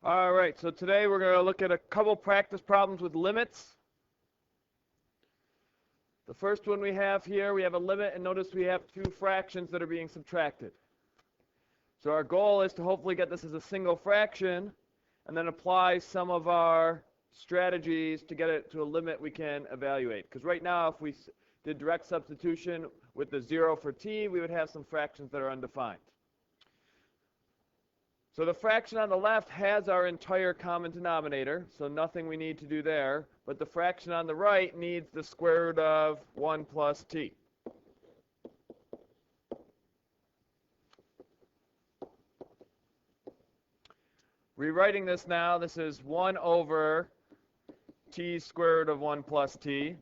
All right, so today we're going to look at a couple practice problems with limits. The first one we have here, we have a limit, and notice we have two fractions that are being subtracted. So our goal is to hopefully get this as a single fraction, and then apply some of our strategies to get it to a limit we can evaluate. Because right now, if we did direct substitution with the 0 for t, we would have some fractions that are undefined. So the fraction on the left has our entire common denominator, so nothing we need to do there. But the fraction on the right needs the square root of 1 plus t. Rewriting this now, this is 1 over t square root of 1 plus t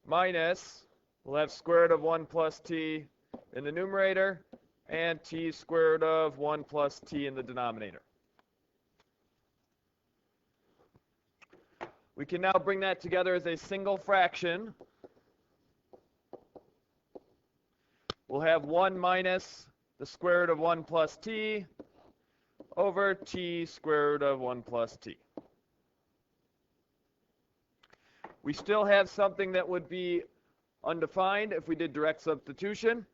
minus, we'll have square root of 1 plus t in the numerator, and t square root of 1 plus t in the denominator. We can now bring that together as a single fraction. We'll have 1 minus the square root of 1 plus t over t square root of 1 plus t. We still have something that would be undefined if we did direct substitution.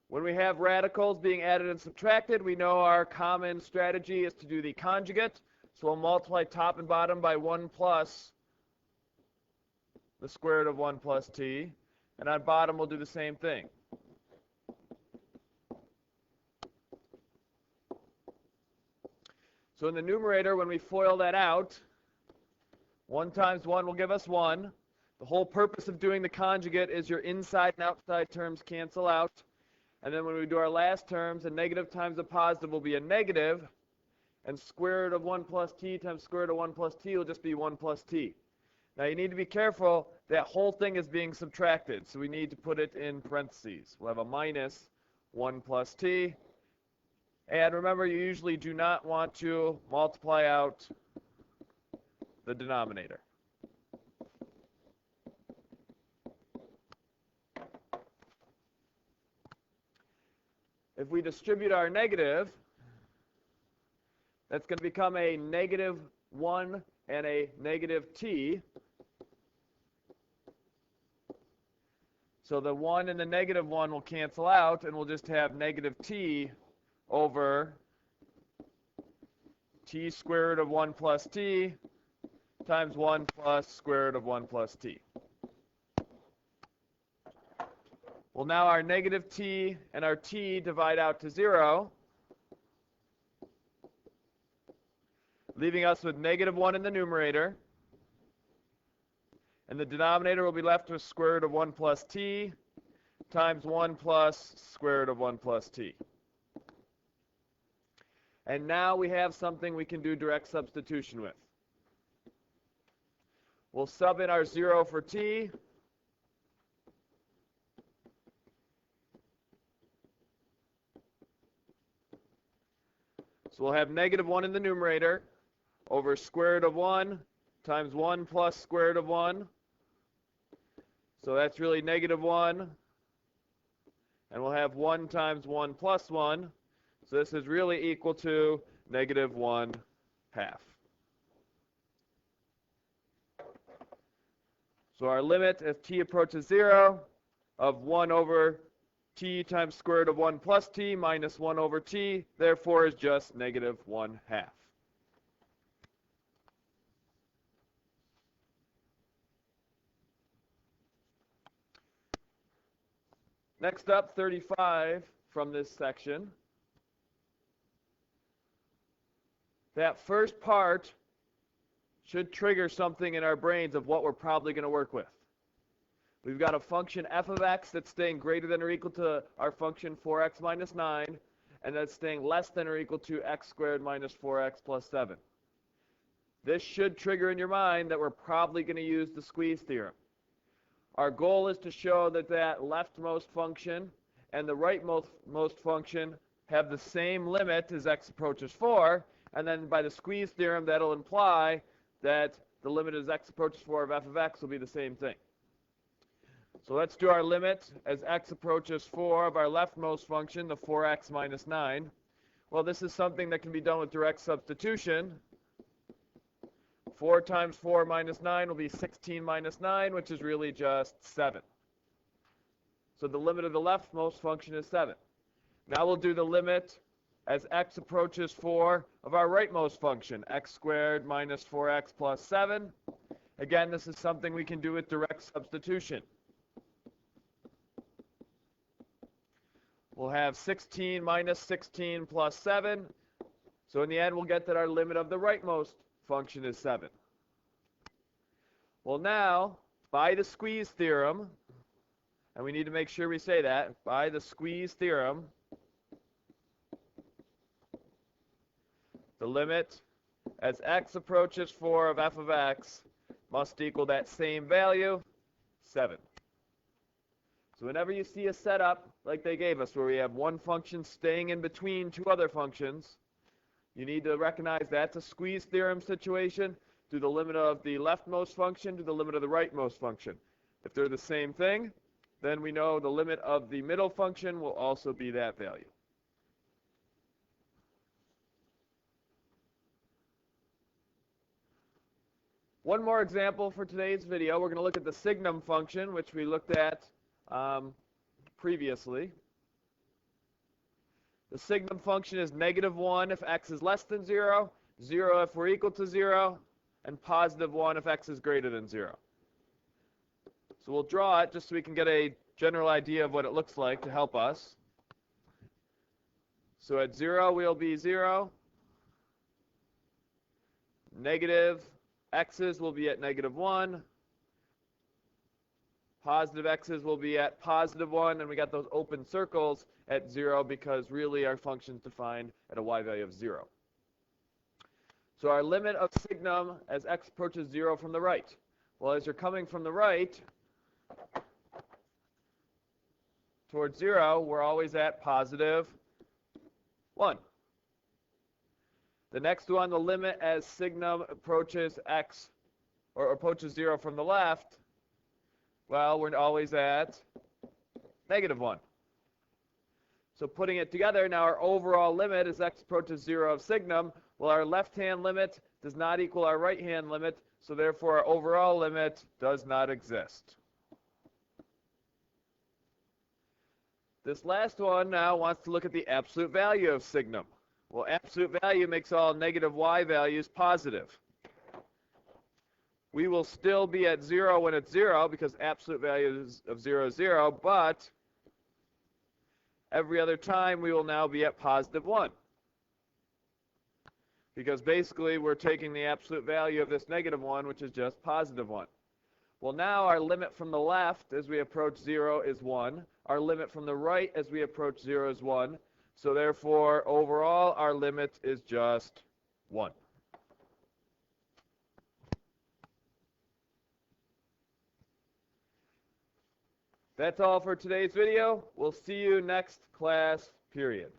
When we have radicals being added and subtracted, we know our common strategy is to do the conjugate. So we'll multiply top and bottom by 1 plus the square root of 1 plus t. And on bottom, we'll do the same thing. So in the numerator, when we FOIL that out, 1 times 1 will give us 1. The whole purpose of doing the conjugate is your inside and outside terms cancel out. And then when we do our last terms, a negative times a positive will be a negative. And square root of 1 plus t times square root of 1 plus t will just be 1 plus t. Now you need to be careful. That whole thing is being subtracted. So we need to put it in parentheses. We'll have a minus 1 plus t. And remember, you usually do not want to multiply out the denominator. If we distribute our negative, that's going to become a negative 1 and a negative t. So the 1 and the negative 1 will cancel out, and we'll just have negative t over t square root of 1 plus t times 1 plus square root of 1 plus t. Well, now our negative t and our t divide out to 0, leaving us with negative 1 in the numerator. And the denominator will be left with square root of 1 plus t times 1 plus square root of 1 plus t. And now we have something we can do direct substitution with. We'll sub in our 0 for t. So we'll have negative 1 in the numerator over square root of 1 times 1 plus square root of 1. So that's really negative 1. And we'll have 1 times 1 plus 1. So this is really equal to negative 1 half. So our limit as t approaches 0 of 1 over t times square root of 1 plus t minus 1 over t, therefore is just negative 1 half. Next up, 35 from this section. That first part should trigger something in our brains of what we're probably going to work with. We've got a function f of x that's staying greater than or equal to our function 4x minus 9, and that's staying less than or equal to x squared minus 4x plus 7. This should trigger in your mind that we're probably going to use the squeeze theorem. Our goal is to show that that leftmost function and the rightmost function have the same limit as x approaches 4, and then by the squeeze theorem, that'll imply that the limit as x approaches 4 of f of x will be the same thing. So let's do our limit as x approaches 4 of our leftmost function, the 4x minus 9. Well, this is something that can be done with direct substitution. 4 times 4 minus 9 will be 16 minus 9, which is really just 7. So the limit of the leftmost function is 7. Now we'll do the limit as x approaches 4 of our rightmost function, x squared minus 4x plus 7. Again, this is something we can do with direct substitution. We'll have 16 minus 16 plus 7. So in the end, we'll get that our limit of the rightmost function is 7. Well, now, by the squeeze theorem, and we need to make sure we say that, by the squeeze theorem, the limit as x approaches 4 of f of x must equal that same value, 7. So whenever you see a setup like they gave us, where we have one function staying in between two other functions, you need to recognize that's a squeeze theorem situation. Do the limit of the leftmost function to the limit of the rightmost function. If they're the same thing, then we know the limit of the middle function will also be that value. One more example for today's video. We're going to look at the signum function, which we looked at previously. The signum function is -1 if x is less than 0, 0 if we're equal to 0, and +1 if x is greater than 0. So we'll draw it just so we can get a general idea of what it looks like to help us. So at 0, we'll be 0. Negative x's will be at -1. Positive x's will be at +1, and we got those open circles at 0 because really our function's defined at a y value of 0. So our limit of signum as x approaches 0 from the right. Well, as you're coming from the right towards 0, we're always at +1. The next one, the limit as signum approaches x, or approaches 0 from the left, well, we're always at -1. So putting it together, now our overall limit as x approaches 0 of signum, well, our left-hand limit does not equal our right-hand limit, so therefore our overall limit does not exist. This last one now wants to look at the absolute value of signum. Well, absolute value makes all negative y values positive. We will still be at 0 when it's 0 because absolute value of 0 is 0, but every other time we will now be at +1. Because basically we're taking the absolute value of this -1, which is just +1. Well, now our limit from the left as we approach 0 is 1. Our limit from the right as we approach 0 is 1. So therefore, overall, our limit is just 1. That's all for today's video. We'll see you next class period.